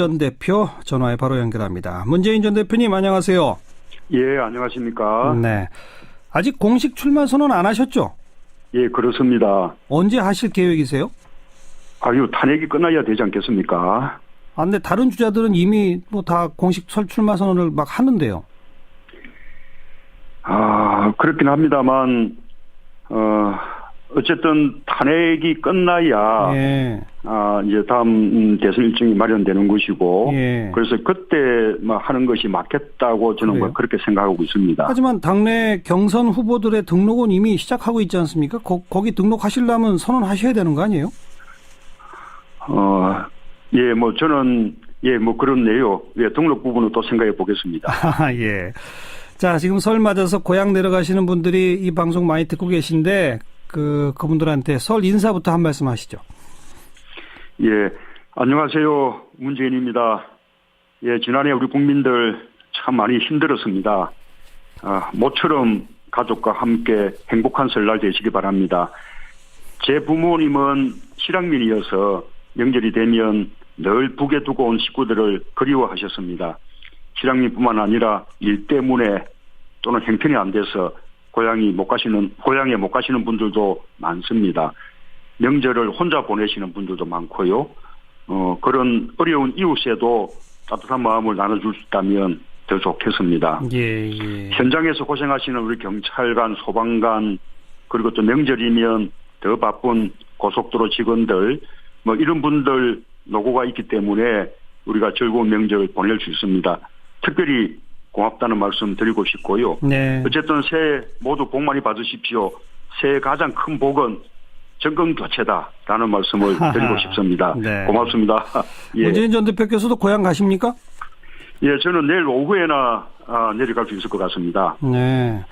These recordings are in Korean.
전 대표 전화에 바로 연결합니다. 문재인 전 대표님 안녕하세요. 예, 안녕하십니까. 네. 아직 공식 출마 선언 안 하셨죠? 예, 그렇습니다. 언제 하실 계획이세요? 탄핵이 끝나야 되지 않겠습니까? 근데 다른 주자들은 이미 뭐 다 공식 출마 선언을 막 하는데요. 그렇긴 합니다만, 어쨌든 탄핵이 끝나야, 예. 이제 다음 대선 일정이 마련되는 것이고, 예. 그래서 그때 하는 것이 맞겠다고 저는 그래요? 그렇게 생각하고 있습니다. 하지만 당내 경선 후보들의 등록은 이미 시작하고 있지 않습니까? 거기 등록하시려면 선언하셔야 되는 거 아니에요? 예, 저는, 그렇네요. 예, 등록 부분은 또 생각해 보겠습니다. 예. 자, 지금 설 맞아서 고향 내려가시는 분들이 이 방송 많이 듣고 계신데, 그분들한테 설 인사부터 한 말씀 하시죠. 예, 안녕하세요. 문재인입니다. 예, 지난해 우리 국민들 참 많이 힘들었습니다. 모처럼 가족과 함께 행복한 설날 되시기 바랍니다. 제 부모님은 실향민이어서 명절이 되면 늘 북에 두고 온 식구들을 그리워하셨습니다. 실향민뿐만 아니라 일 때문에 또는 형편이 안 돼서 고향에 못 가시는 분들도 많습니다. 명절을 혼자 보내시는 분들도 많고요. 그런 어려운 이웃에도 따뜻한 마음을 나눠줄 수 있다면 더 좋겠습니다. 예. 현장에서 고생하시는 우리 경찰관, 소방관, 그리고 또 명절이면 더 바쁜 고속도로 직원들, 이런 분들 노고가 있기 때문에 우리가 즐거운 명절 보낼 수 있습니다. 특별히 고맙다는 말씀 드리고 싶고요. 네. 어쨌든 새해 모두 복 많이 받으십시오. 새해 가장 큰 복은 정권 교체다라는 말씀을 드리고 싶습니다. 네. 고맙습니다. 예. 문재인 전 대표께서도 고향 가십니까? 예, 저는 내일 오후에나 내려갈 수 있을 것 같습니다. 네.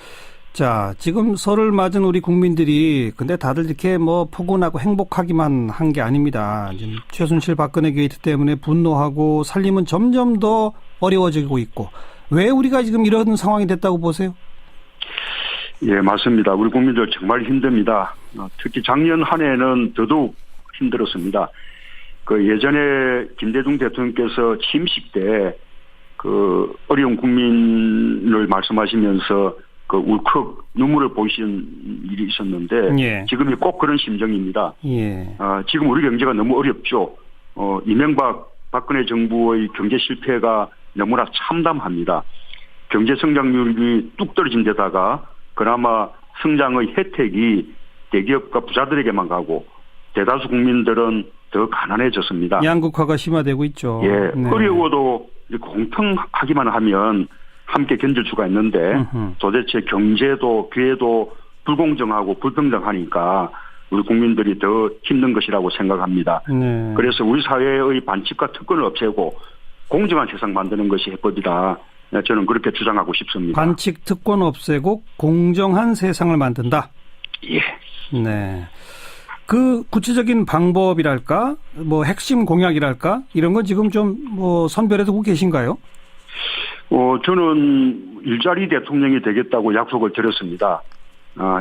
자, 지금 설을 맞은 우리 국민들이 근데 다들 이렇게 포근하고 행복하기만 한 게 아닙니다. 지금 최순실 박근혜 게이트 때문에 분노하고 살림은 점점 더 어려워지고 있고 왜 우리가 지금 이런 상황이 됐다고 보세요? 예, 맞습니다. 우리 국민들 정말 힘듭니다. 특히 작년 한 해는 더더욱 힘들었습니다. 예전에 김대중 대통령께서 취임식 때 어려운 국민을 말씀하시면서 울컥 눈물을 보이신 일이 있었는데 예. 지금이 꼭 그런 심정입니다. 예. 지금 우리 경제가 너무 어렵죠. 이명박 박근혜 정부의 경제 실패가 너무나 참담합니다. 경제 성장률이 뚝 떨어진 데다가 그나마 성장의 혜택이 대기업과 부자들에게만 가고 대다수 국민들은 더 가난해졌습니다. 양극화가 심화되고 있죠. 예, 네. 어려워도 공평하기만 하면 함께 견딜 수가 있는데 도대체 경제도 기회도 불공정하고 불평등하니까 우리 국민들이 더 힘든 것이라고 생각합니다. 네. 그래서 우리 사회의 반칙과 특권을 없애고 공정한 세상 만드는 것이 해법이다. 저는 그렇게 주장하고 싶습니다. 반칙 특권 없애고 공정한 세상을 만든다. 예. 네. 구체적인 방법이랄까, 핵심 공약이랄까, 이런 건 지금 좀 선별해 두고 계신가요? 저는 일자리 대통령이 되겠다고 약속을 드렸습니다.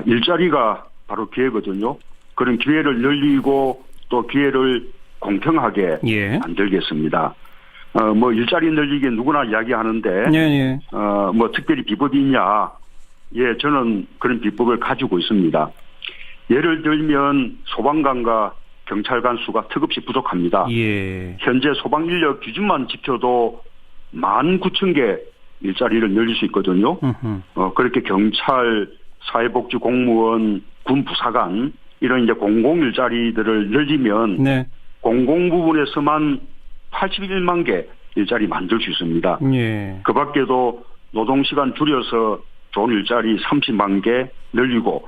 일자리가 바로 기회거든요. 그런 기회를 늘리고 또 기회를 공평하게 예. 만들겠습니다. 일자리 늘리기 누구나 이야기하는데, 예. 특별히 비법이 있냐? 예, 저는 그런 비법을 가지고 있습니다. 예를 들면 소방관과 경찰관 수가 턱없이 부족합니다. 예. 현재 소방 인력 기준만 지켜도 19,000개 일자리를 늘릴 수 있거든요. 그렇게 경찰, 사회복지 공무원, 군 부사관 이런 이제 공공 일자리들을 늘리면 네. 공공 부분에서만 81만 개 일자리 만들 수 있습니다. 예. 그 밖에도 노동시간 줄여서 좋은 일자리 30만 개 늘리고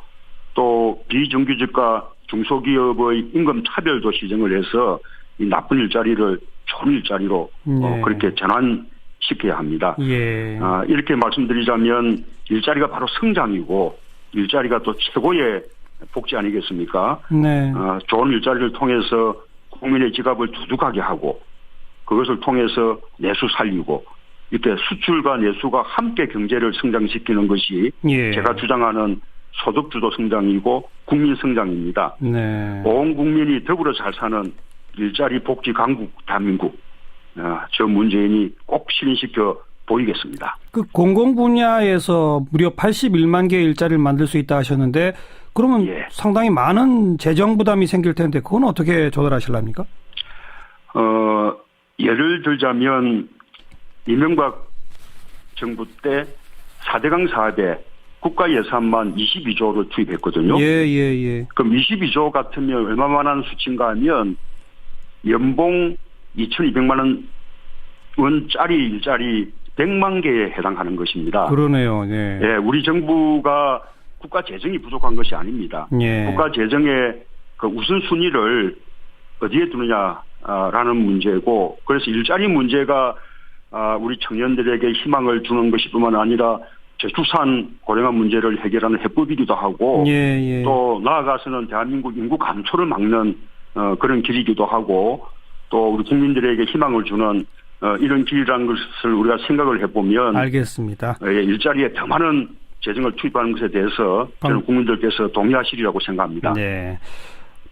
또 비정규직과 중소기업의 임금 차별도 시정을 해서 이 나쁜 일자리를 좋은 일자리로 예. 그렇게 전환시켜야 합니다. 예. 이렇게 말씀드리자면 일자리가 바로 성장이고 일자리가 또 최고의 복지 아니겠습니까? 네. 좋은 일자리를 통해서 국민의 지갑을 두둑하게 하고 그것을 통해서 내수 살리고 이렇게 수출과 내수가 함께 경제를 성장시키는 것이 예. 제가 주장하는 소득주도 성장이고 국민 성장입니다. 네. 온 국민이 더불어 잘 사는 일자리 복지 강국 대한민국 저 문재인이 꼭 실현시켜 보이겠습니다. 그 공공 분야에서 무려 81만 개의 일자리를 만들 수 있다 하셨는데 그러면 예. 상당히 많은 재정 부담이 생길 텐데 그건 어떻게 조달하실랍니까? 예를 들자면 이명박 정부 때 4대강 사업에 국가 예산만 22조를 투입했거든요. 예. 그럼 22조 같으면 얼마만한 수치인가 하면 연봉 2,200만 원짜리 일자리 100만 개에 해당하는 것입니다. 그러네요. 네. 예, 우리 정부가 국가 재정이 부족한 것이 아닙니다. 예. 국가 재정의 그 우선순위를 어디에 두느냐라는 문제고, 그래서 일자리 문제가 우리 청년들에게 희망을 주는 것이뿐만 아니라 저출산 고령화 문제를 해결하는 해법이기도 하고, 예. 또 나아가서는 대한민국 인구 감소를 막는 그런 길이기도 하고, 또 우리 국민들에게 희망을 주는 이런 길이라는 것을 우리가 생각을 해보면, 알겠습니다. 일자리에 더 많은 재정을 투입하는 것에 대해서 저는 국민들께서 동의하시리라고 생각합니다. 네.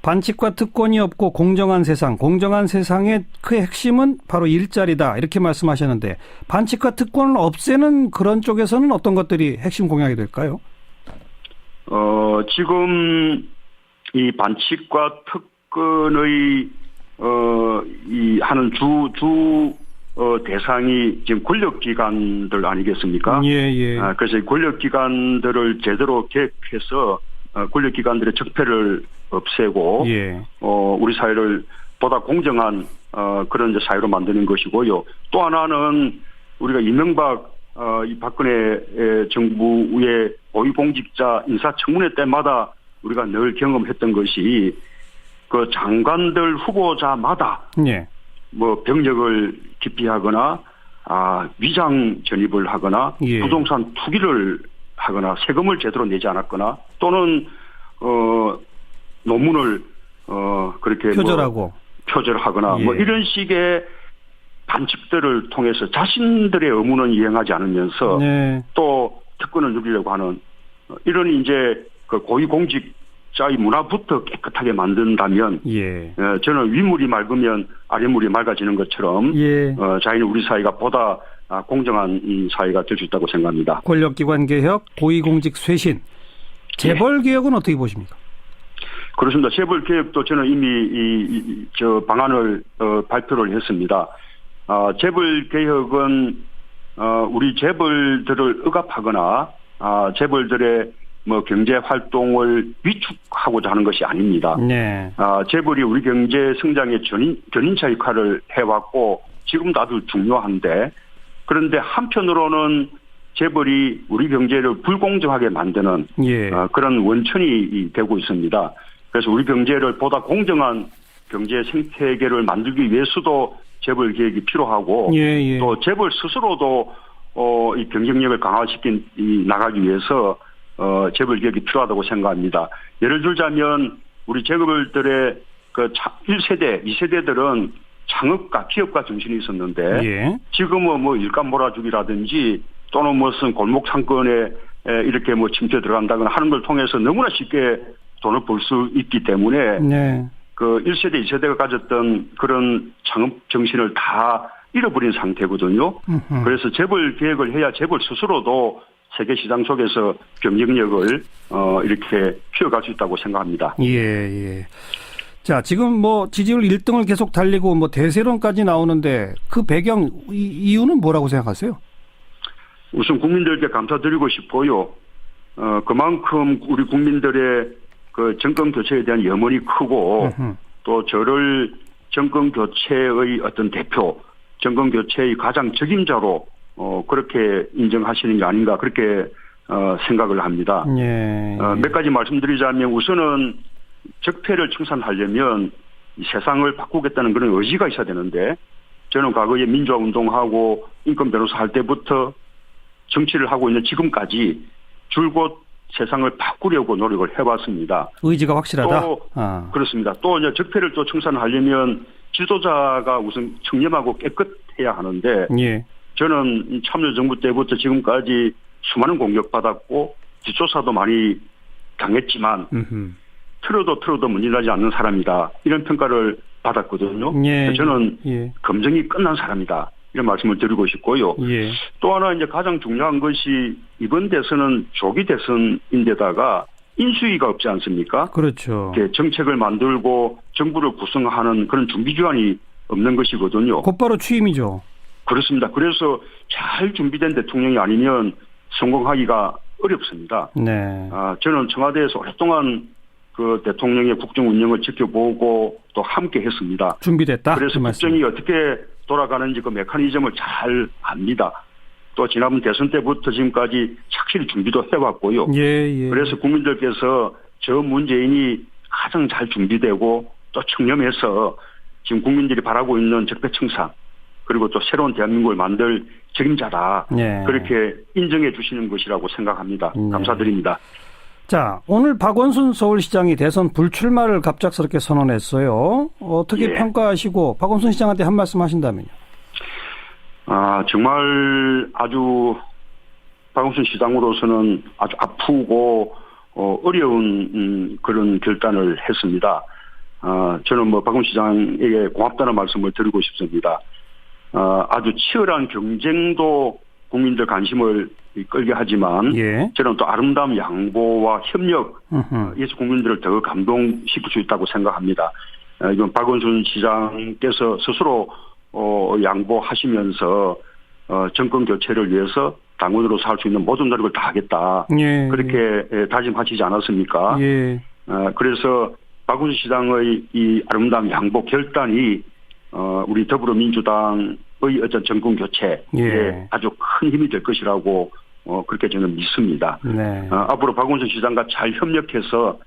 반칙과 특권이 없고 공정한 세상의 그 핵심은 바로 일자리다 이렇게 말씀하셨는데 반칙과 특권을 없애는 그런 쪽에서는 어떤 것들이 핵심 공약이 될까요? 지금 이 반칙과 특권의 하는 대상이 지금 권력기관들 아니겠습니까? 예. 그래서 권력기관들을 제대로 개혁해서 권력기관들의 적폐를 없애고, 예. 우리 사회를 보다 공정한 그런 이제 사회로 만드는 것이고요. 또 하나는 우리가 이명박 이 박근혜 정부의 고위공직자 인사청문회 때마다 우리가 늘 경험했던 것이 그 장관들 후보자마다 예. 뭐 병력을 기피하거나 위장 전입을 하거나 예. 부동산 투기를 하거나 세금을 제대로 내지 않았거나 또는 논문을 그렇게 표절하거나 예. 뭐 이런 식의 반칙들을 통해서 자신들의 의무는 이행하지 않으면서 네. 또 특권을 누리려고 하는 이런 이제 그 고위공직자의 문화부터 깨끗하게 만든다면 예. 저는 윗물이 맑으면 아랫물이 맑아지는 것처럼 예. 자기는 우리 사회가 보다 공정한 사회가 될 수 있다고 생각합니다. 권력기관 개혁, 고위공직 쇄신, 재벌 개혁은 어떻게 보십니까? 그렇습니다. 재벌 개혁도 저는 이미 저 방안을 발표를 했습니다. 재벌 개혁은 우리 재벌들을 억압하거나 재벌들의 뭐 경제 활동을 위축하고자 하는 것이 아닙니다. 네. 재벌이 우리 경제 성장의 견인차 역할을 해왔고 지금도 아주 중요한데, 그런데 한편으로는 재벌이 우리 경제를 불공정하게 만드는 예. 그런 원천이 되고 있습니다. 그래서 우리 경제를 보다 공정한 경제 생태계를 만들기 위해서도 재벌 개혁이 필요하고, 예. 또 재벌 스스로도 이 경쟁력을 강화시킨 나가기 위해서 재벌 개혁이 필요하다고 생각합니다. 예를 들자면 우리 재벌들의 그 1세대, 2세대들은 창업가, 기업가 정신이 있었는데 예. 지금은 뭐 일감 몰아주기라든지 또는 무슨 골목 상권에 이렇게 뭐 침투 들어간다거나 하는 걸 통해서 너무나 쉽게 돈을 벌 수 있기 때문에 네. 그 1세대, 2세대가 가졌던 그런 창업 정신을 다 잃어버린 상태거든요. 그래서 재벌 개혁을 해야 재벌 스스로도 세계 시장 속에서 경쟁력을 이렇게 키워갈 수 있다고 생각합니다. 예. 자, 지금 뭐 지지율 1등을 계속 달리고 뭐 대세론까지 나오는데 그 배경 이유는 뭐라고 생각하세요? 우선 국민들께 감사드리고 싶고요. 그만큼 우리 국민들의 그 정권 교체에 대한 염원이 크고 또 저를 정권 교체의 어떤 대표, 정권 교체의 가장 적임자로 그렇게 인정하시는 게 아닌가 그렇게 생각을 합니다. 예. 몇 가지 말씀드리자면 우선은 적폐를 청산하려면 세상을 바꾸겠다는 그런 의지가 있어야 되는데 저는 과거에 민주화 운동하고 인권 변호사 할 때부터 정치를 하고 있는 지금까지 줄곧 세상을 바꾸려고 노력을 해왔습니다. 의지가 확실하다. 또 그렇습니다. 또 이제 적폐를 또 청산하려면 지도자가 우선 청렴하고 깨끗해야 하는데 예. 저는 참여정부 때부터 지금까지 수많은 공격받았고 뒷조사도 많이 당했지만 틀어도 문제나지 않는 사람이다. 이런 평가를 받았거든요. 예. 저는 예. 검증이 끝난 사람이다. 이런 말씀을 드리고 싶고요. 예. 또 하나 이제 가장 중요한 것이 이번 대선은 조기 대선인데다가 인수위가 없지 않습니까? 그렇죠. 이렇게 정책을 만들고 정부를 구성하는 그런 준비 기관이 없는 것이거든요. 곧바로 취임이죠. 그렇습니다. 그래서 잘 준비된 대통령이 아니면 성공하기가 어렵습니다. 네. 저는 청와대에서 오랫동안 그 대통령의 국정 운영을 지켜보고 또 함께 했습니다. 준비됐다. 그래서 그 말씀. 국정이 어떻게 돌아가는지 그 메커니즘을 잘 압니다. 또 지난번 대선 때부터 지금까지 착실히 준비도 해왔고요. 예. 그래서 국민들께서 저 문재인이 가장 잘 준비되고 또 청렴해서 지금 국민들이 바라고 있는 적폐청산 그리고 또 새로운 대한민국을 만들 책임자다. 예. 그렇게 인정해 주시는 것이라고 생각합니다. 네. 감사드립니다. 자, 오늘 박원순 서울시장이 대선 불출마를 갑작스럽게 선언했어요. 어떻게 예. 평가하시고 박원순 시장한테 한 말씀 하신다면요? 정말 아주 박원순 시장으로서는 아주 아프고 어려운 그런 결단을 했습니다. 저는 박원순 시장에게 고맙다는 말씀을 드리고 싶습니다. 아주 치열한 경쟁도 국민들 관심을 끌게 하지만 예. 저는 또 아름다운 양보와 협력에서 국민들을 더 감동시킬 수 있다고 생각합니다. 이건 박원순 시장께서 스스로 양보하시면서 정권 교체를 위해서 당원으로서 할 수 있는 모든 노력을 다하겠다. 예. 그렇게 다짐하시지 않았습니까? 예. 그래서 박원순 시장의 이 아름다운 양보 결단이 우리 더불어민주당의 어떤 정권 교체에 예. 아주 큰 힘이 될 것이라고 그렇게 저는 믿습니다. 네. 앞으로 박원순 시장과 잘 협력해서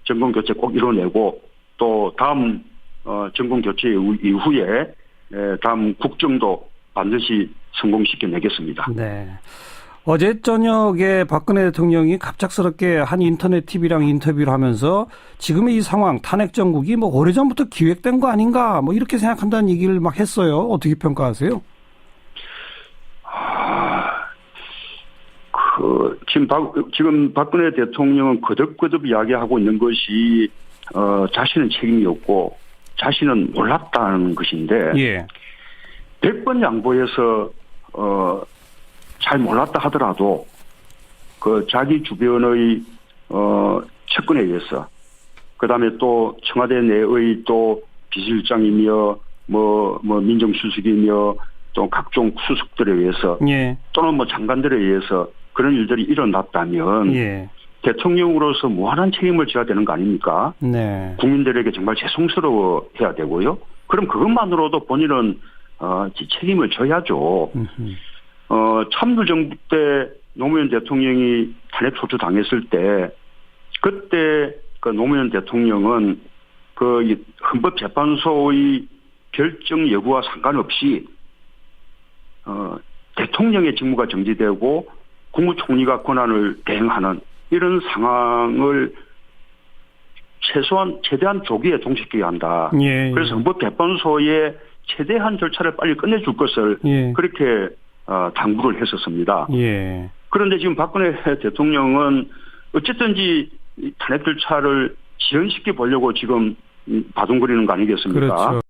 정권 교체 꼭 이뤄내고 또 다음 정권 교체 이후에 다음 국정도 반드시 성공시켜내겠습니다. 네. 어제 저녁에 박근혜 대통령이 갑작스럽게 한 인터넷 TV랑 인터뷰를 하면서 지금의 이 상황 탄핵 정국이 뭐 오래전부터 기획된 거 아닌가 뭐 이렇게 생각한다는 얘기를 막 했어요. 어떻게 평가하세요? 지금 박근혜 대통령은 거듭거듭 이야기하고 있는 것이 자신은 책임이 없고 자신은 몰랐다는 것인데 예. 100번 양보해서 잘 몰랐다 하더라도 그 자기 주변의 측근에 의해서 그다음에 또 청와대 내의 또 비서실장이며 뭐 민정수석이며 또 각종 수석들에 의해서 예. 또는 뭐 장관들에 의해서 그런 일들이 일어났다면 예. 대통령으로서 무한한 책임을 져야 되는 거 아닙니까? 네. 국민들에게 정말 죄송스러워해야 되고요. 그럼 그것만으로도 본인은 책임을 져야죠. 참여정부 때 노무현 대통령이 탄핵 소추 당했을 때 그때 그 노무현 대통령은 그 헌법재판소의 결정 여부와 상관없이 대통령의 직무가 정지되고 국무총리가 권한을 대행하는 이런 상황을 최대한 조기에 종식해야 한다. 예. 그래서 헌법재판소의 최대한 절차를 빨리 끝내줄 것을 예. 그렇게 당부를 했었습니다. 예. 그런데 지금 박근혜 대통령은 어쨌든지 탄핵 절차를 지연시켜 보려고 지금 바둥거리는 거 아니겠습니까? 그렇죠.